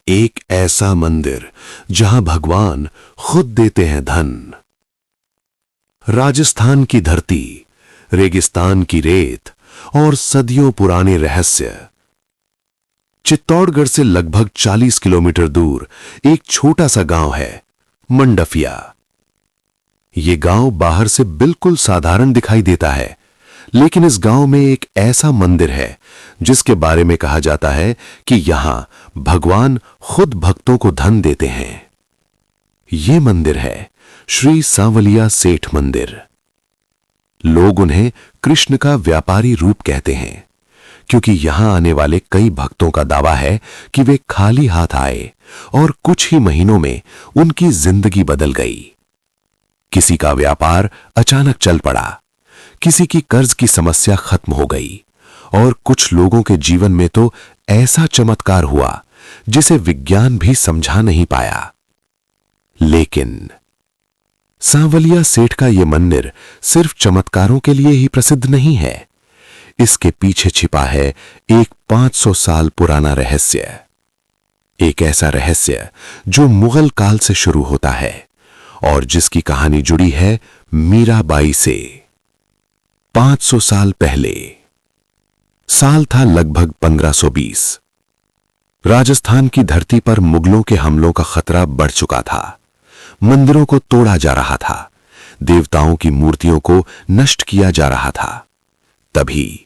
एक ऐसा मंदिर जहां भगवान खुद देते हैं धन। राजस्थान की धरती, रेगिस्तान की रेत और सदियों पुराने रहस्य। चित्तौड़गढ़ से लगभग 40 किलोमीटर दूर एक छोटा सा गांव है, मंडफिया। यह गांव बाहर से बिल्कुल साधारण दिखाई देता है, लेकिन इस गांव में एक ऐसा मंदिर है जिसके बारे में कहा जाता है कि यहां भगवान खुद भक्तों को धन देते हैं। यह मंदिर है श्री सांवलिया सेठ मंदिर। लोग उन्हें कृष्ण का व्यापारी रूप कहते हैं, क्योंकि यहां आने वाले कई भक्तों का दावा है कि वे खाली हाथ आए और कुछ ही महीनों में उनकी जिंदगी बदल गई। किसी का व्यापार अचानक चल पड़ा, किसी की कर्ज की समस्या खत्म हो गई और कुछ लोगों के जीवन में तो ऐसा चमत्कार हुआ जिसे विज्ञान भी समझा नहीं पाया। लेकिन सांवलिया सेठ का यह मंदिर सिर्फ चमत्कारों के लिए ही प्रसिद्ध नहीं है। इसके पीछे छिपा है एक 500 साल पुराना रहस्य। एक ऐसा रहस्य जो मुगल काल से शुरू होता है और जिसकी कहानी जुड़ी है मीराबाई से। 500 साल पहले, साल था लगभग 1520। राजस्थान की धरती पर मुगलों के हमलों का खतरा बढ़ चुका था। मंदिरों को तोड़ा जा रहा था, देवताओं की मूर्तियों को नष्ट किया जा रहा था। तभी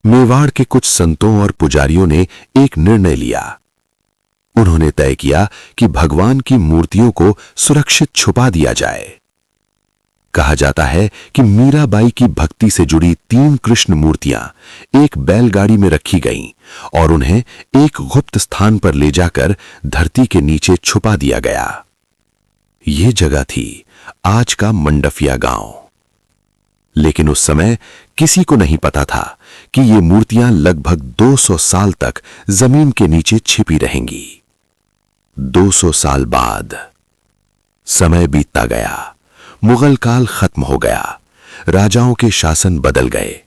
मेवाड़ के कुछ संतों और पुजारियों ने एक निर्णय लिया। उन्होंने तय किया कि भगवान की मूर्तियों को सुरक्षित छुपा दिया जाए। कहा जाता है कि मीराबाई की भक्ति से जुड़ी 3 कृष्ण मूर्तियां एक बैलगाड़ी में रखी गईं और उन्हें एक गुप्त स्थान पर ले जाकर धरती के नीचे छुपा दिया गया। यह जगह थी आज का मंडफिया गांव। लेकिन उस समय किसी को नहीं पता था कि ये मूर्तियां लगभग 200 साल तक जमीन के नीचे छिपी रहेंगी। 200 साल बाद समय बीतता गया, मुगल काल खत्म हो गया, राजाओं के शासन बदल गए,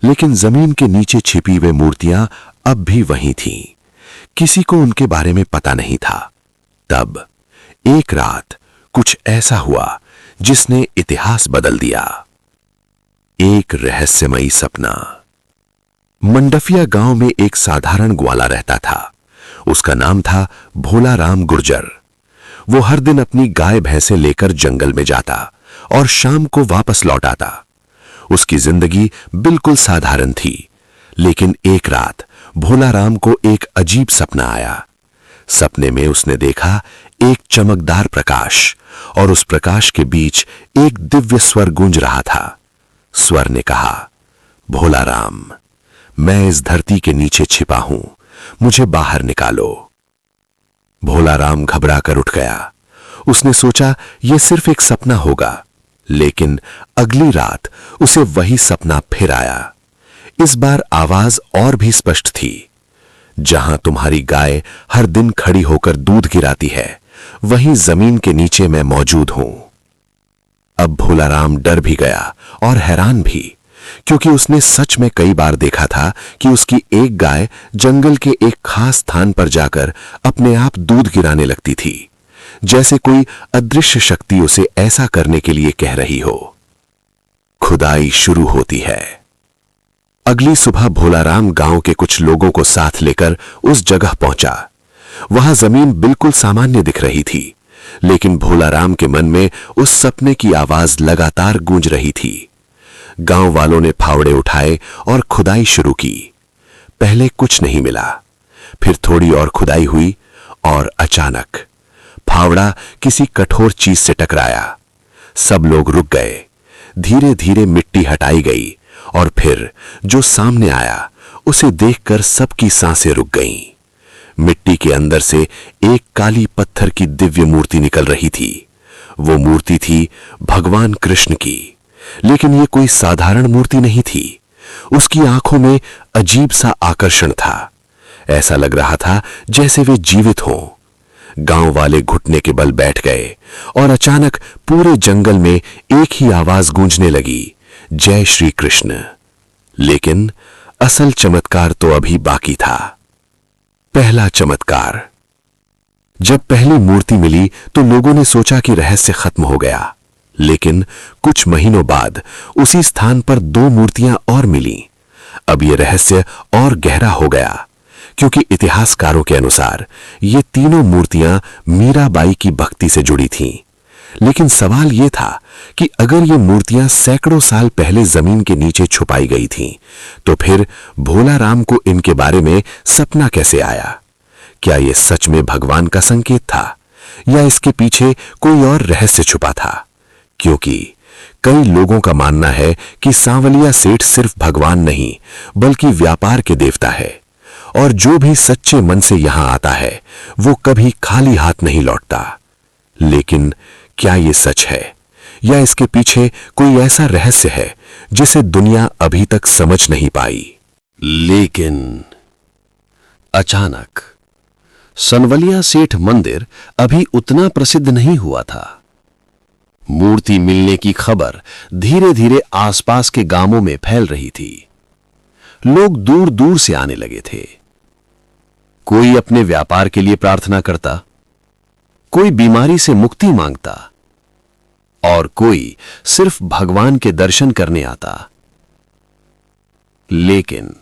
लेकिन जमीन के नीचे छिपी वे मूर्तियां अब भी वहीं थीं। किसी को उनके बारे में पता नहीं था। तब एक रात कुछ ऐसा हुआ जिसने इतिहास बदल दिया। एक रहस्यमयी सपना। मंडफिया गांव में एक साधारण ग्वाला रहता था। उसका नाम था भोला राम गुर्जर। वो हर दिन अपनी गाय भैंसे लेकर जंगल में जाता और शाम को वापस लौट आता। उसकी जिंदगी बिल्कुल साधारण थी, लेकिन एक रात भोला राम को एक अजीब सपना आया। सपने में उसने देखा एक चमकदार प्रकाश और उस प्रकाश के बीच एक दिव्य स्वर गूंज रहा था। स्वर ने कहा, भोला राम, मैं इस धरती के नीचे छिपा हूं, मुझे बाहर निकालो। भोला राम घबरा कर उठ गया। उसने सोचा यह सिर्फ एक सपना होगा, लेकिन अगली रात उसे वही सपना फिर आया। इस बार आवाज और भी स्पष्ट थी, जहां तुम्हारी गाय हर दिन खड़ी होकर दूध गिराती है, वहीं जमीन के नीचे मैं मौजूद हूं। अब भोला राम डर भी गया और हैरान भी, क्योंकि उसने सच में कई बार देखा था कि उसकी एक गाय जंगल के एक खास स्थान पर जाकर अपने आप दूध गिराने लगती थी, जैसे कोई अदृश्य शक्ति उसे ऐसा करने के लिए कह रही हो। खुदाई शुरू होती है। अगली सुबह भोला राम गांव के कुछ लोगों को साथ लेकर उस जगह पहुंचा। वहां जमीन बिल्कुल सामान्य दिख रही थी, लेकिन भोला राम के मन में उस सपने की आवाज लगातार गूंज रही थी। गांव वालों ने फावड़े उठाए और खुदाई शुरू की। पहले कुछ नहीं मिला, फिर थोड़ी और खुदाई हुई और अचानक फावड़ा किसी कठोर चीज से टकराया। सब लोग रुक गए। धीरे धीरे मिट्टी हटाई गई और फिर जो सामने आया उसे देखकर सबकी सांसें रुक गईं। मिट्टी के अंदर से एक काली पत्थर की दिव्य मूर्ति निकल रही थी। वो मूर्ति थी भगवान कृष्ण की, लेकिन ये कोई साधारण मूर्ति नहीं थी। उसकी आंखों में अजीब सा आकर्षण था। ऐसा लग रहा था जैसे वे जीवित हों। गांव वाले घुटने के बल बैठ गए और अचानक पूरे जंगल में एक ही आवाज गूंजने लगी, जय श्री कृष्ण। लेकिन असल चमत्कार तो अभी बाकी था। पहला चमत्कार। जब पहली मूर्ति मिली तो लोगों ने सोचा कि रहस्य खत्म हो गया, लेकिन कुछ महीनों बाद उसी स्थान पर दो मूर्तियां और मिलीं। अब यह रहस्य और गहरा हो गया, क्योंकि इतिहासकारों के अनुसार ये तीनों मूर्तियां मीराबाई की भक्ति से जुड़ी थीं। लेकिन सवाल यह था कि अगर ये मूर्तियां सैकड़ों साल पहले जमीन के नीचे छुपाई गई थीं, तो फिर भोला राम को इनके बारे में सपना कैसे आया? क्या यह सच में भगवान का संकेत था, या इसके पीछे कोई और रहस्य छुपा था? क्योंकि कई लोगों का मानना है कि सांवलिया सेठ सिर्फ भगवान नहीं, बल्कि व्यापार के देवता है, और जो भी सच्चे मन से यहां आता है वो कभी खाली हाथ नहीं लौटता। लेकिन क्या यह सच है, या इसके पीछे कोई ऐसा रहस्य है जिसे दुनिया अभी तक समझ नहीं पाई? लेकिन अचानक सनवलिया सेठ मंदिर अभी उतना प्रसिद्ध नहीं हुआ था। मूर्ति मिलने की खबर धीरे धीरे आसपास के गांवों में फैल रही थी। लोग दूर दूर से आने लगे थे। कोई अपने व्यापार के लिए प्रार्थना करता, कोई बीमारी से मुक्ति मांगता, और कोई सिर्फ भगवान के दर्शन करने आता। लेकिन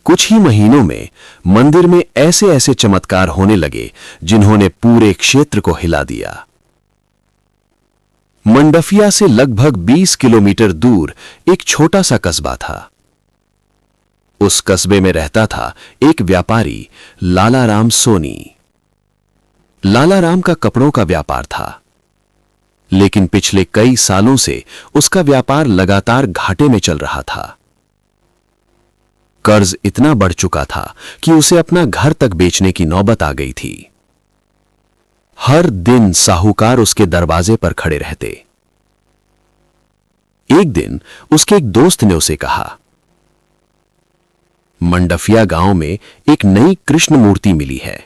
कुछ ही महीनों में मंदिर में ऐसे ऐसे चमत्कार होने लगे जिन्होंने पूरे क्षेत्र को हिला दिया। मंडफिया से लगभग 20 किलोमीटर दूर एक छोटा सा कस्बा था। उस कस्बे में रहता था एक व्यापारी, लाला राम सोनी। लाला राम का कपड़ों का व्यापार था, लेकिन पिछले कई सालों से उसका व्यापार लगातार घाटे में चल रहा था। कर्ज इतना बढ़ चुका था कि उसे अपना घर तक बेचने की नौबत आ गई थी। हर दिन साहूकार उसके दरवाजे पर खड़े रहते। एक दिन उसके एक दोस्त ने उसे कहा, मंडफिया गांव में एक नई कृष्ण मूर्ति मिली है।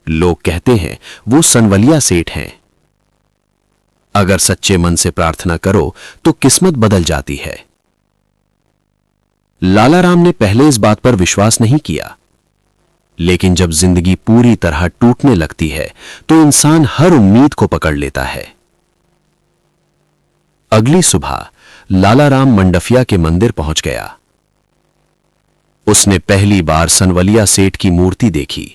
लोग कहते हैं वो सनवलिया सेठ हैं। अगर सच्चे मन से प्रार्थना करो तो किस्मत बदल जाती है। लाला राम ने पहले इस बात पर विश्वास नहीं किया, लेकिन जब जिंदगी पूरी तरह टूटने लगती है तो इंसान हर उम्मीद को पकड़ लेता है। अगली सुबह लाला राम मंडफिया के मंदिर पहुंच गया। उसने पहली बार सनवलिया सेठ की मूर्ति देखी।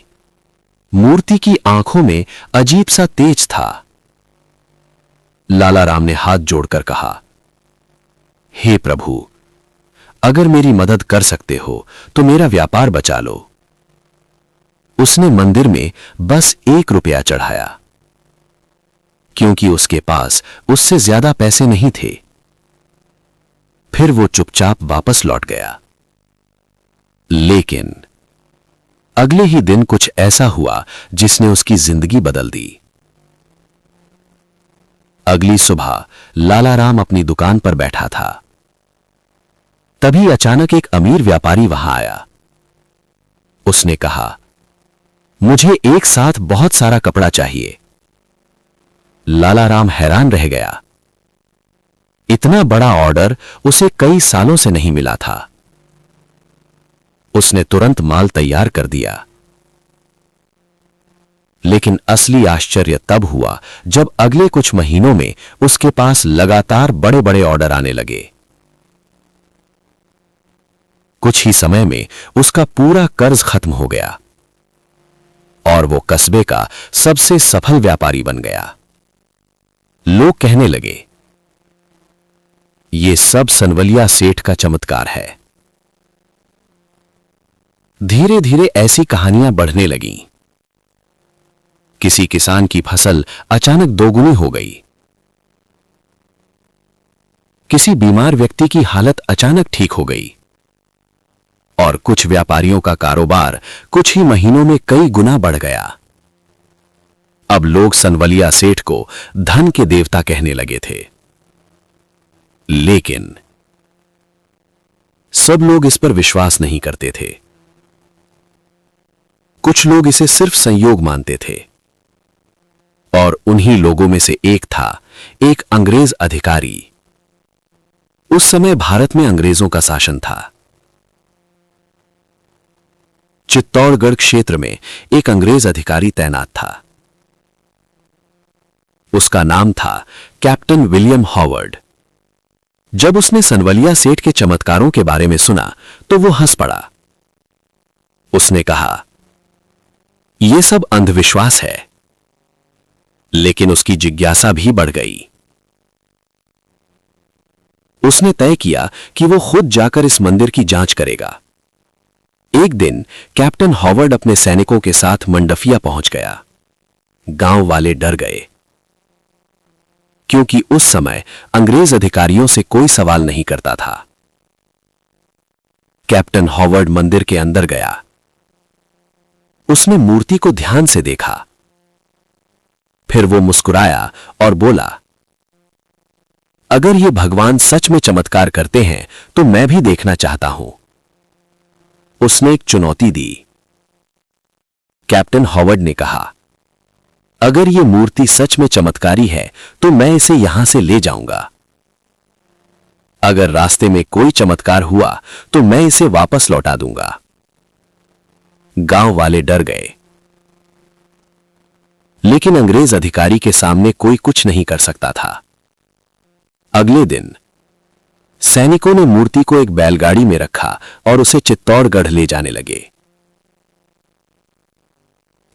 मूर्ति की आंखों में अजीब सा तेज था। लाला राम ने हाथ जोड़कर कहा, हे प्रभु, अगर मेरी मदद कर सकते हो तो मेरा व्यापार बचा लो। उसने मंदिर में बस 1 रुपया चढ़ाया, क्योंकि उसके पास उससे ज्यादा पैसे नहीं थे। फिर वो चुपचाप वापस लौट गया। लेकिन अगले ही दिन कुछ ऐसा हुआ जिसने उसकी जिंदगी बदल दी। अगली सुबह लाला राम अपनी दुकान पर बैठा था। तभी अचानक एक अमीर व्यापारी वहां आया। उसने कहा, मुझे एक साथ बहुत सारा कपड़ा चाहिए। लाला राम हैरान रह गया। इतना बड़ा ऑर्डर उसे कई सालों से नहीं मिला था। उसने तुरंत माल तैयार कर दिया। लेकिन असली आश्चर्य तब हुआ जब अगले कुछ महीनों में उसके पास लगातार बड़े बड़े ऑर्डर आने लगे। कुछ ही समय में उसका पूरा कर्ज खत्म हो गया और वो कस्बे का सबसे सफल व्यापारी बन गया। लोग कहने लगे, ये सब सनवलिया सेठ का चमत्कार है। धीरे धीरे ऐसी कहानियां बढ़ने लगीं। किसी किसान की फसल अचानक दोगुनी हो गई। किसी बीमार व्यक्ति की हालत अचानक ठीक हो गई और कुछ व्यापारियों का कारोबार कुछ ही महीनों में कई गुना बढ़ गया। अब लोग सनवलिया सेठ को धन के देवता कहने लगे थे। लेकिन सब लोग इस पर विश्वास नहीं करते थे। कुछ लोग इसे सिर्फ संयोग मानते थे और उन्हीं लोगों में से एक था एक अंग्रेज अधिकारी। उस समय भारत में अंग्रेजों का शासन था। चित्तौड़गढ़ क्षेत्र में एक अंग्रेज अधिकारी तैनात था। उसका नाम था कैप्टन विलियम हॉवर्ड। जब उसने सनवलिया सेठ के चमत्कारों के बारे में सुना तो वो हंस पड़ा। उसने कहा, यह सब अंधविश्वास है। लेकिन उसकी जिज्ञासा भी बढ़ गई। उसने तय किया कि वो खुद जाकर इस मंदिर की जांच करेगा। एक दिन कैप्टन हॉवर्ड अपने सैनिकों के साथ मंडफिया पहुंच गया। गांव वाले डर गए, क्योंकि उस समय अंग्रेज अधिकारियों से कोई सवाल नहीं करता था। कैप्टन हॉवर्ड मंदिर के अंदर गया। उसने मूर्ति को ध्यान से देखा। फिर वो मुस्कुराया और बोला, अगर ये भगवान सच में चमत्कार करते हैं तो मैं भी देखना चाहता हूं। उसने एक चुनौती दी। कैप्टन हॉवर्ड ने कहा, अगर यह मूर्ति सच में चमत्कारी है तो मैं इसे यहां से ले जाऊंगा। अगर रास्ते में कोई चमत्कार हुआ तो मैं इसे वापस लौटा दूंगा। गांव वाले डर गए, लेकिन अंग्रेज अधिकारी के सामने कोई कुछ नहीं कर सकता था। अगले दिन सैनिकों ने मूर्ति को एक बैलगाड़ी में रखा और उसे चित्तौड़गढ़ ले जाने लगे।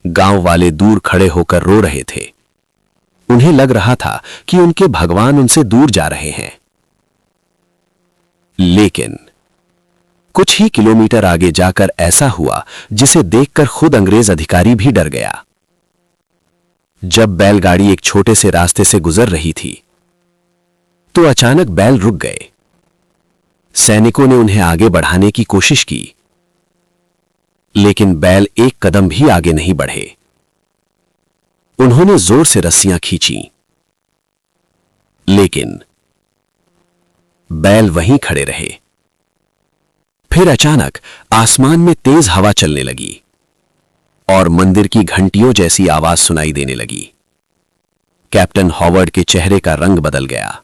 गांव वाले दूर खड़े होकर रो रहे थे। उन्हें लग रहा था कि उनके भगवान उनसे दूर जा रहे हैं। लेकिन कुछ ही किलोमीटर आगे जाकर ऐसा हुआ जिसे देखकर खुद अंग्रेज अधिकारी भी डर गया। जब बैलगाड़ी एक छोटे से रास्ते से गुजर रही थी तो अचानक बैल रुक गए। सैनिकों ने उन्हें आगे बढ़ाने की कोशिश की, लेकिन बैल एक कदम भी आगे नहीं बढ़े। उन्होंने जोर से रस्सियां खींची, लेकिन बैल वहीं खड़े रहे। फिर अचानक आसमान में तेज हवा चलने लगी और मंदिर की घंटियों जैसी आवाज सुनाई देने लगी। कैप्टन हॉवर्ड के चेहरे का रंग बदल गया।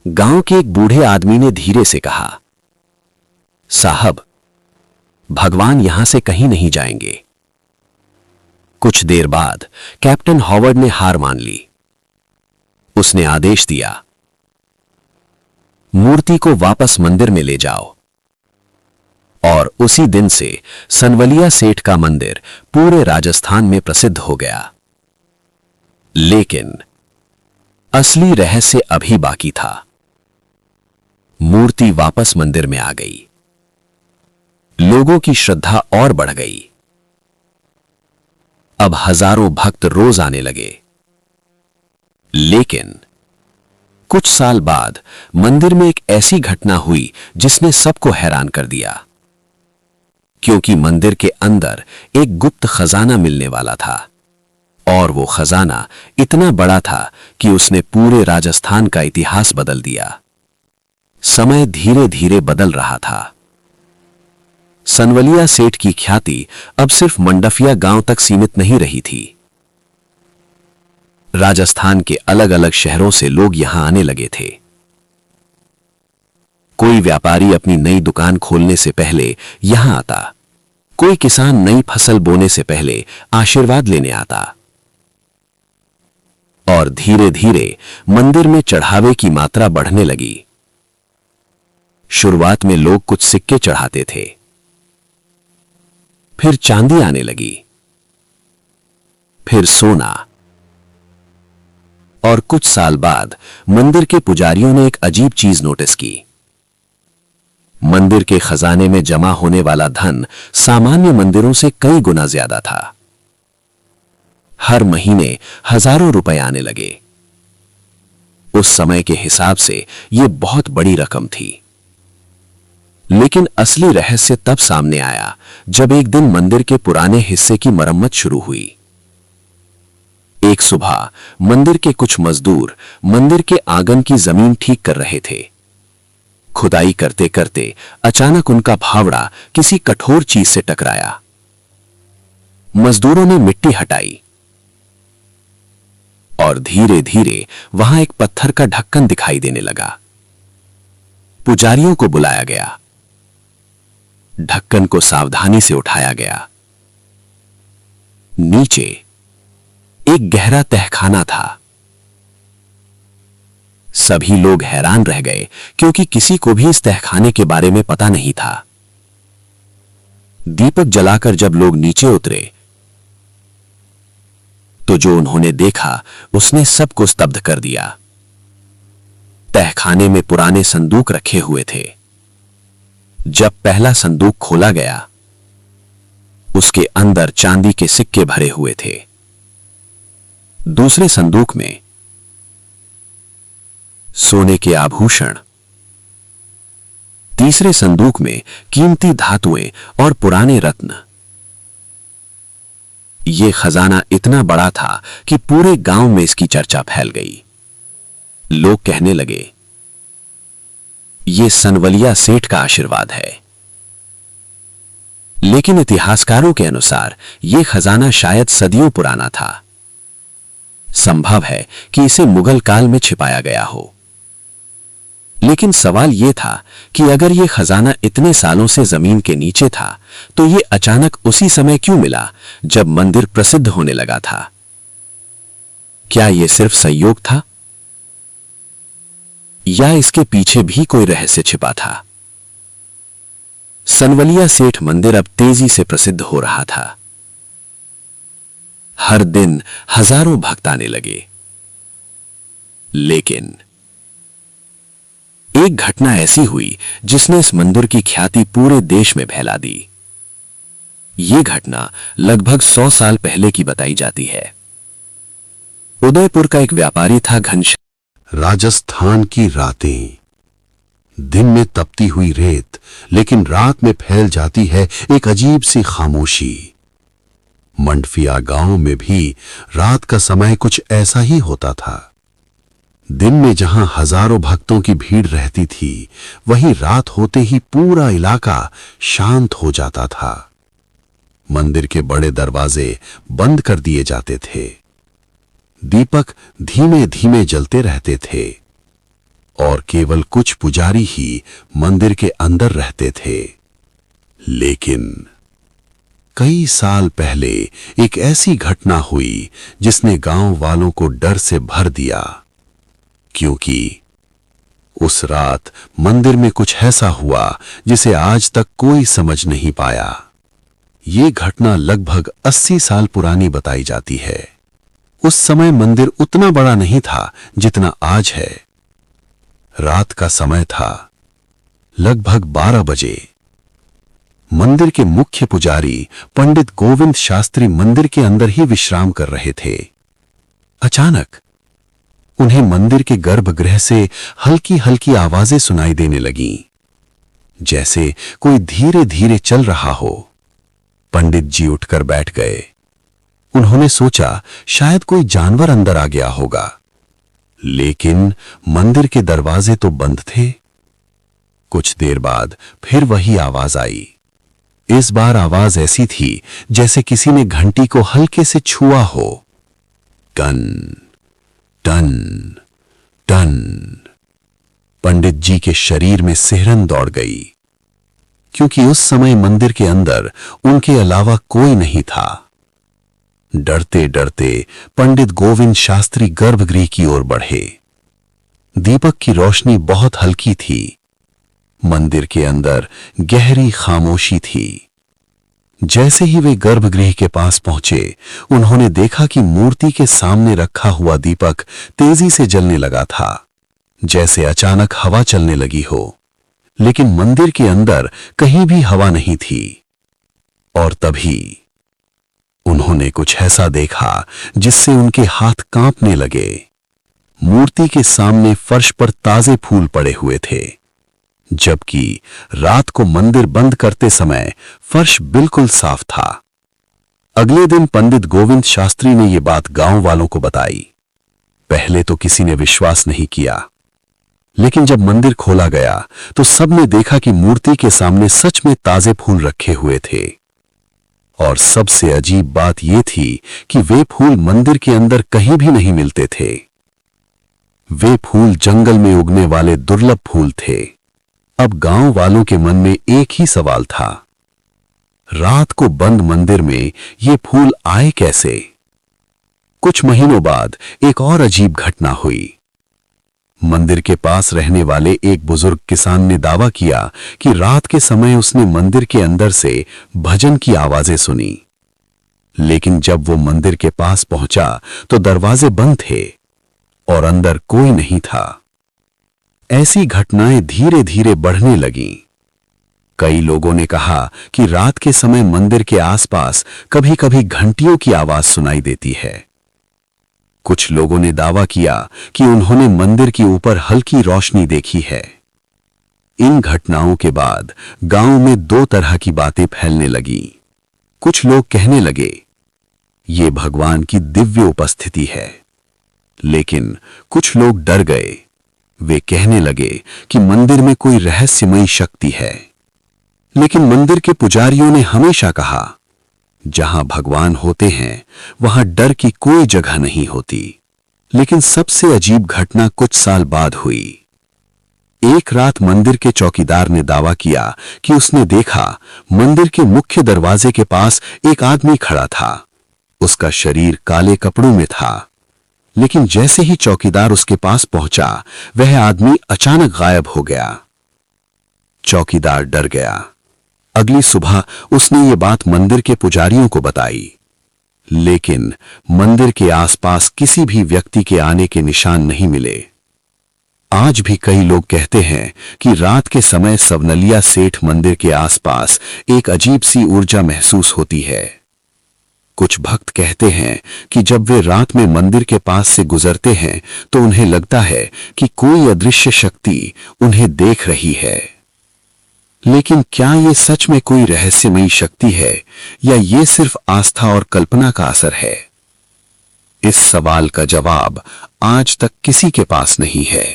गांव के एक बूढ़े आदमी ने धीरे से कहा, साहब, भगवान यहां से कहीं नहीं जाएंगे। कुछ देर बाद कैप्टन हॉवर्ड ने हार मान ली। उसने आदेश दिया, मूर्ति को वापस मंदिर में ले जाओ। और उसी दिन से सनवलिया सेठ का मंदिर पूरे राजस्थान में प्रसिद्ध हो गया। लेकिन असली रहस्य अभी बाकी था। मूर्ति वापस मंदिर में आ गई। लोगों की श्रद्धा और बढ़ गई। अब हजारों भक्त रोज आने लगे। लेकिन कुछ साल बाद मंदिर में एक ऐसी घटना हुई जिसने सबको हैरान कर दिया, क्योंकि मंदिर के अंदर एक गुप्त खजाना मिलने वाला था। और वो खजाना इतना बड़ा था कि उसने पूरे राजस्थान का इतिहास बदल दिया। समय धीरे धीरे बदल रहा था। सनवलिया सेठ की ख्याति अब सिर्फ मंडफिया गांव तक सीमित नहीं रही थी। राजस्थान के अलग अलग शहरों से लोग यहां आने लगे थे। कोई व्यापारी अपनी नई दुकान खोलने से पहले यहां आता। कोई किसान नई फसल बोने से पहले आशीर्वाद लेने आता। और धीरे धीरे मंदिर में चढ़ावे की मात्रा बढ़ने लगी। शुरुआत में लोग कुछ सिक्के चढ़ाते थे, फिर चांदी आने लगी, फिर सोना, और कुछ साल बाद मंदिर के पुजारियों ने एक अजीब चीज नोटिस की। मंदिर के खजाने में जमा होने वाला धन सामान्य मंदिरों से कई गुना ज्यादा था। हर महीने हजारों रुपए आने लगे। उस समय के हिसाब से यह बहुत बड़ी रकम थी। लेकिन असली रहस्य तब सामने आया जब एक दिन मंदिर के पुराने हिस्से की मरम्मत शुरू हुई। एक सुबह मंदिर के कुछ मजदूर मंदिर के आंगन की जमीन ठीक कर रहे थे। खुदाई करते करते अचानक उनका फावड़ा किसी कठोर चीज से टकराया। मजदूरों ने मिट्टी हटाई और धीरे धीरे वहां एक पत्थर का ढक्कन दिखाई देने लगा। पुजारियों को बुलाया गया। ढक्कन को सावधानी से उठाया गया। नीचे एक गहरा तहखाना था। सभी लोग हैरान रह गए क्योंकि किसी को भी इस तहखाने के बारे में पता नहीं था। दीपक जलाकर जब लोग नीचे उतरे तो जो उन्होंने देखा उसने सबको स्तब्ध कर दिया। तहखाने में पुराने संदूक रखे हुए थे। जब पहला संदूक खोला गया, उसके अंदर चांदी के सिक्के भरे हुए थे। दूसरे संदूक में सोने के आभूषण, तीसरे संदूक में कीमती धातुएं और पुराने रत्न। यह खजाना इतना बड़ा था कि पूरे गांव में इसकी चर्चा फैल गई। लोग कहने लगे, यह सनवलिया सेठ का आशीर्वाद है। लेकिन इतिहासकारों के अनुसार यह खजाना शायद सदियों पुराना था। संभव है कि इसे मुगल काल में छिपाया गया हो। लेकिन सवाल यह था कि अगर यह खजाना इतने सालों से जमीन के नीचे था तो यह अचानक उसी समय क्यों मिला जब मंदिर प्रसिद्ध होने लगा था? क्या यह सिर्फ संयोग था या इसके पीछे भी कोई रहस्य छिपा था? सनवलिया सेठ मंदिर अब तेजी से प्रसिद्ध हो रहा था। हर दिन हजारों भक्त आने लगे। लेकिन एक घटना ऐसी हुई जिसने इस मंदिर की ख्याति पूरे देश में फैला दी। यह घटना लगभग 100 साल पहले की बताई जाती है। उदयपुर का एक व्यापारी था घनश्याम। राजस्थान की रातें, दिन में तपती हुई रेत, लेकिन रात में फैल जाती है एक अजीब सी खामोशी। मंडफिया गांव में भी रात का समय कुछ ऐसा ही होता था। दिन में जहां हजारों भक्तों की भीड़ रहती थी, वहीं रात होते ही पूरा इलाका शांत हो जाता था। मंदिर के बड़े दरवाजे बंद कर दिए जाते थे। दीपक धीमे धीमे जलते रहते थे और केवल कुछ पुजारी ही मंदिर के अंदर रहते थे। लेकिन कई साल पहले एक ऐसी घटना हुई जिसने गांव वालों को डर से भर दिया, क्योंकि उस रात मंदिर में कुछ ऐसा हुआ जिसे आज तक कोई समझ नहीं पाया। यह घटना लगभग 80 साल पुरानी बताई जाती है। उस समय मंदिर उतना बड़ा नहीं था जितना आज है। रात का समय था, लगभग 12 बजे। मंदिर के मुख्य पुजारी पंडित गोविंद शास्त्री मंदिर के अंदर ही विश्राम कर रहे थे। अचानक उन्हें मंदिर के गर्भगृह से हल्की हल्की आवाजें सुनाई देने लगीं, जैसे कोई धीरे धीरे चल रहा हो। पंडित जी उठकर बैठ गए। उन्होंने सोचा शायद कोई जानवर अंदर आ गया होगा, लेकिन मंदिर के दरवाजे तो बंद थे। कुछ देर बाद फिर वही आवाज आई। इस बार आवाज ऐसी थी जैसे किसी ने घंटी को हल्के से छुआ हो। टन टन टन। पंडित जी के शरीर में सिहरन दौड़ गई, क्योंकि उस समय मंदिर के अंदर उनके अलावा कोई नहीं था। डरते डरते पंडित गोविंद शास्त्री गर्भगृह की ओर बढ़े। दीपक की रोशनी बहुत हल्की थी। मंदिर के अंदर गहरी खामोशी थी। जैसे ही वे गर्भगृह के पास पहुंचे, उन्होंने देखा कि मूर्ति के सामने रखा हुआ दीपक तेजी से जलने लगा था, जैसे अचानक हवा चलने लगी हो। लेकिन मंदिर के अंदर कहीं भी हवा नहीं थी। और तभी उन्होंने कुछ ऐसा देखा जिससे उनके हाथ कांपने लगे। मूर्ति के सामने फर्श पर ताजे फूल पड़े हुए थे, जबकि रात को मंदिर बंद करते समय फर्श बिल्कुल साफ था। अगले दिन पंडित गोविंद शास्त्री ने यह बात गांव वालों को बताई। पहले तो किसी ने विश्वास नहीं किया, लेकिन जब मंदिर खोला गया तो सबने देखा कि मूर्ति के सामने सच में ताजे फूल रखे हुए थे। और सबसे अजीब बात यह थी कि वे फूल मंदिर के अंदर कहीं भी नहीं मिलते थे। वे फूल जंगल में उगने वाले दुर्लभ फूल थे। अब गांव वालों के मन में एक ही सवाल था, रात को बंद मंदिर में ये फूल आए कैसे? कुछ महीनों बाद एक और अजीब घटना हुई। मंदिर के पास रहने वाले एक बुजुर्ग किसान ने दावा किया कि रात के समय उसने मंदिर के अंदर से भजन की आवाजें सुनी। लेकिन जब वो मंदिर के पास पहुंचा तो दरवाजे बंद थे और अंदर कोई नहीं था। ऐसी घटनाएं धीरे धीरे बढ़ने लगीं। कई लोगों ने कहा कि रात के समय मंदिर के आसपास कभी कभी घंटियों की आवाज सुनाई देती है। कुछ लोगों ने दावा किया कि उन्होंने मंदिर के ऊपर हल्की रोशनी देखी है। इन घटनाओं के बाद गांव में दो तरह की बातें फैलने लगीं। कुछ लोग कहने लगे, ये भगवान की दिव्य उपस्थिति है। लेकिन कुछ लोग डर गए। वे कहने लगे कि मंदिर में कोई रहस्यमयी शक्ति है। लेकिन मंदिर के पुजारियों ने हमेशा कहा, जहां भगवान होते हैं वहां डर की कोई जगह नहीं होती। लेकिन सबसे अजीब घटना कुछ साल बाद हुई। एक रात मंदिर के चौकीदार ने दावा किया कि उसने देखा मंदिर के मुख्य दरवाजे के पास एक आदमी खड़ा था। उसका शरीर काले कपड़ों में था। लेकिन जैसे ही चौकीदार उसके पास पहुंचा, वह आदमी अचानक गायब हो गया। चौकीदार डर गया। अगली सुबह उसने ये बात मंदिर के पुजारियों को बताई। लेकिन मंदिर के आसपास किसी भी व्यक्ति के आने के निशान नहीं मिले। आज भी कई लोग कहते हैं कि रात के समय सवनलिया सेठ मंदिर के आसपास एक अजीब सी ऊर्जा महसूस होती है। कुछ भक्त कहते हैं कि जब वे रात में मंदिर के पास से गुजरते हैं तो उन्हें लगता है कि कोई अदृश्य शक्ति उन्हें देख रही है। लेकिन क्या ये सच में कोई रहस्यमयी शक्ति है या ये सिर्फ आस्था और कल्पना का असर है? इस सवाल का जवाब आज तक किसी के पास नहीं है।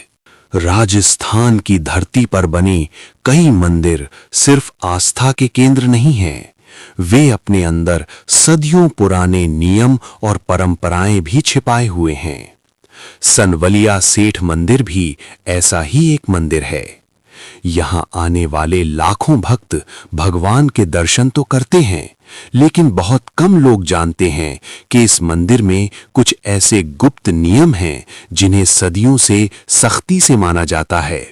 राजस्थान की धरती पर बने कई मंदिर सिर्फ आस्था के केंद्र नहीं हैं, वे अपने अंदर सदियों पुराने नियम और परंपराएं भी छिपाए हुए हैं। सनवलिया सेठ मंदिर भी ऐसा ही एक मंदिर है। यहां आने वाले लाखों भक्त भगवान के दर्शन तो करते हैं, लेकिन बहुत कम लोग जानते हैं कि इस मंदिर में कुछ ऐसे गुप्त नियम हैं जिन्हें सदियों से सख्ती से माना जाता है।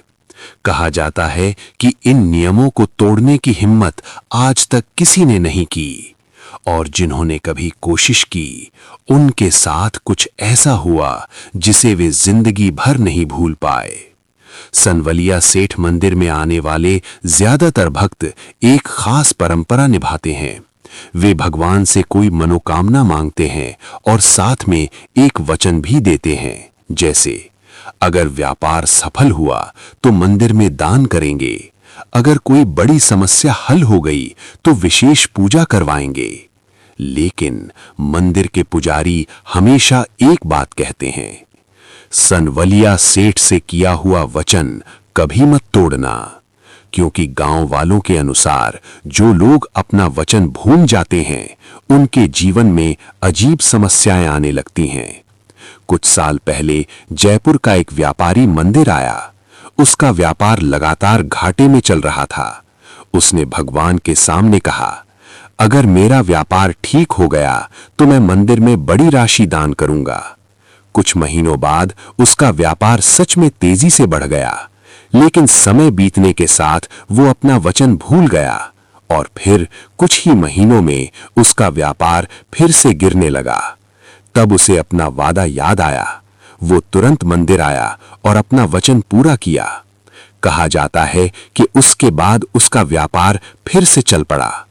कहा जाता है कि इन नियमों को तोड़ने की हिम्मत आज तक किसी ने नहीं की, और जिन्होंने कभी कोशिश की उनके साथ कुछ ऐसा हुआ जिसे वे जिंदगी भर नहीं भूल पाए। सनवलिया सेठ मंदिर में आने वाले ज्यादातर भक्त एक खास परंपरा निभाते हैं। वे भगवान से कोई मनोकामना मांगते हैं और साथ में एक वचन भी देते हैं, जैसे अगर व्यापार सफल हुआ तो मंदिर में दान करेंगे, अगर कोई बड़ी समस्या हल हो गई तो विशेष पूजा करवाएंगे। लेकिन मंदिर के पुजारी हमेशा एक बात कहते हैं, सनवलिया सेठ से किया हुआ वचन कभी मत तोड़ना, क्योंकि गांव वालों के अनुसार जो लोग अपना वचन भूल जाते हैं उनके जीवन में अजीब समस्याएं आने लगती हैं। कुछ साल पहले जयपुर का एक व्यापारी मंदिर आया। उसका व्यापार लगातार घाटे में चल रहा था। उसने भगवान के सामने कहा, अगर मेरा व्यापार ठीक हो गया तो मैं मंदिर में बड़ी राशि दान करूंगा। कुछ महीनों बाद उसका व्यापार सच में तेजी से बढ़ गया, लेकिन समय बीतने के साथ वो अपना वचन भूल गया और फिर कुछ ही महीनों में उसका व्यापार फिर से गिरने लगा। तब उसे अपना वादा याद आया। वो तुरंत मंदिर आया और अपना वचन पूरा किया। कहा जाता है कि उसके बाद उसका व्यापार फिर से चल पड़ा।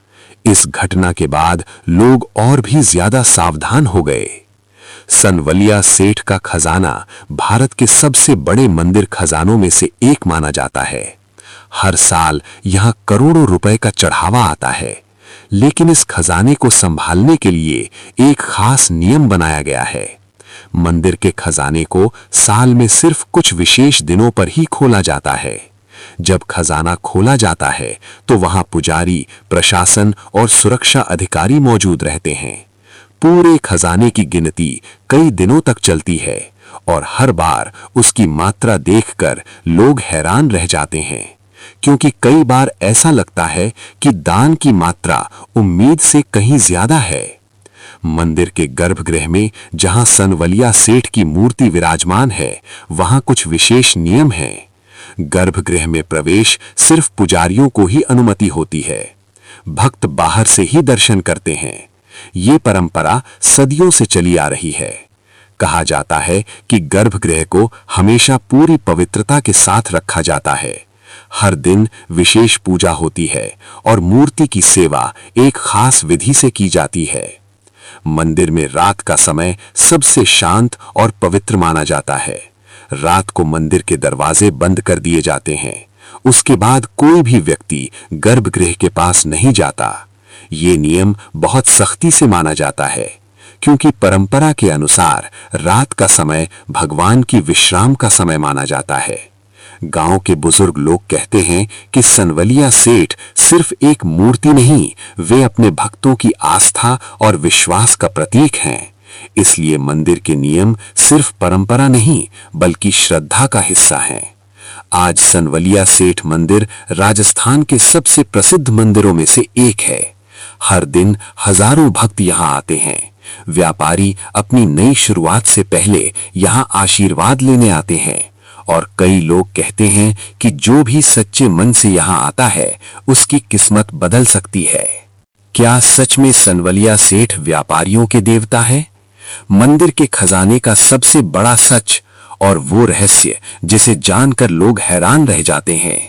इस घटना के बाद लोग और भी ज्यादा सावधान हो गए। सनवलिया सेठ का खजाना भारत के सबसे बड़े मंदिर खजानों में से एक माना जाता है। हर साल यहां करोड़ों रुपए का चढ़ावा आता है, लेकिन इस खजाने को संभालने के लिए एक खास नियम बनाया गया है। मंदिर के खजाने को साल में सिर्फ कुछ विशेष दिनों पर ही खोला जाता है। जब खजाना खोला जाता है तो वहां पुजारी, प्रशासन और सुरक्षा अधिकारी मौजूद रहते हैं। पूरे खजाने की गिनती कई दिनों तक चलती है और हर बार उसकी मात्रा देखकर लोग हैरान रह जाते हैं, क्योंकि कई बार ऐसा लगता है कि दान की मात्रा उम्मीद से कहीं ज्यादा है। मंदिर के गर्भगृह में जहां सनवलिया सेठ की मूर्ति विराजमान है, वहां कुछ विशेष नियम हैं। गर्भगृह में प्रवेश सिर्फ पुजारियों को ही अनुमति होती है। भक्त बाहर से ही दर्शन करते हैं। ये परंपरा सदियों से चली आ रही है। कहा जाता है कि गर्भगृह को हमेशा पूरी पवित्रता के साथ रखा जाता है। हर दिन विशेष पूजा होती है और मूर्ति की सेवा एक खास विधि से की जाती है। मंदिर में रात का समय सबसे शांत और पवित्र माना जाता है। रात को मंदिर के दरवाजे बंद कर दिए जाते हैं। उसके बाद कोई भी व्यक्ति गर्भगृह के पास नहीं जाता। ये नियम बहुत सख्ती से माना जाता है, क्योंकि परंपरा के अनुसार रात का समय भगवान की विश्राम का समय माना जाता है। गांव के बुजुर्ग लोग कहते हैं कि सनवलिया सेठ सिर्फ एक मूर्ति नहीं, वे अपने भक्तों की आस्था और विश्वास का प्रतीक हैं। इसलिए मंदिर के नियम सिर्फ परंपरा नहीं, बल्कि श्रद्धा का हिस्सा हैं। आज सनवलिया सेठ मंदिर राजस्थान के सबसे प्रसिद्ध मंदिरों में से एक है। हर दिन हजारों भक्त यहां आते हैं। व्यापारी अपनी नई शुरुआत से पहले यहां आशीर्वाद लेने आते हैं और कई लोग कहते हैं कि जो भी सच्चे मन से यहां आता है, उसकी किस्मत बदल सकती है। क्या सच में सनवलिया सेठ व्यापारियों के देवता है? मंदिर के खजाने का सबसे बड़ा सच और वो रहस्य जिसे जानकर लोग हैरान रह जाते हैं,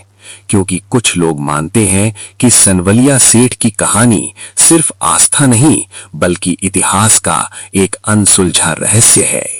क्योंकि कुछ लोग मानते हैं कि सनवलिया सेठ की कहानी सिर्फ आस्था नहीं, बल्कि इतिहास का एक अनसुलझा रहस्य है।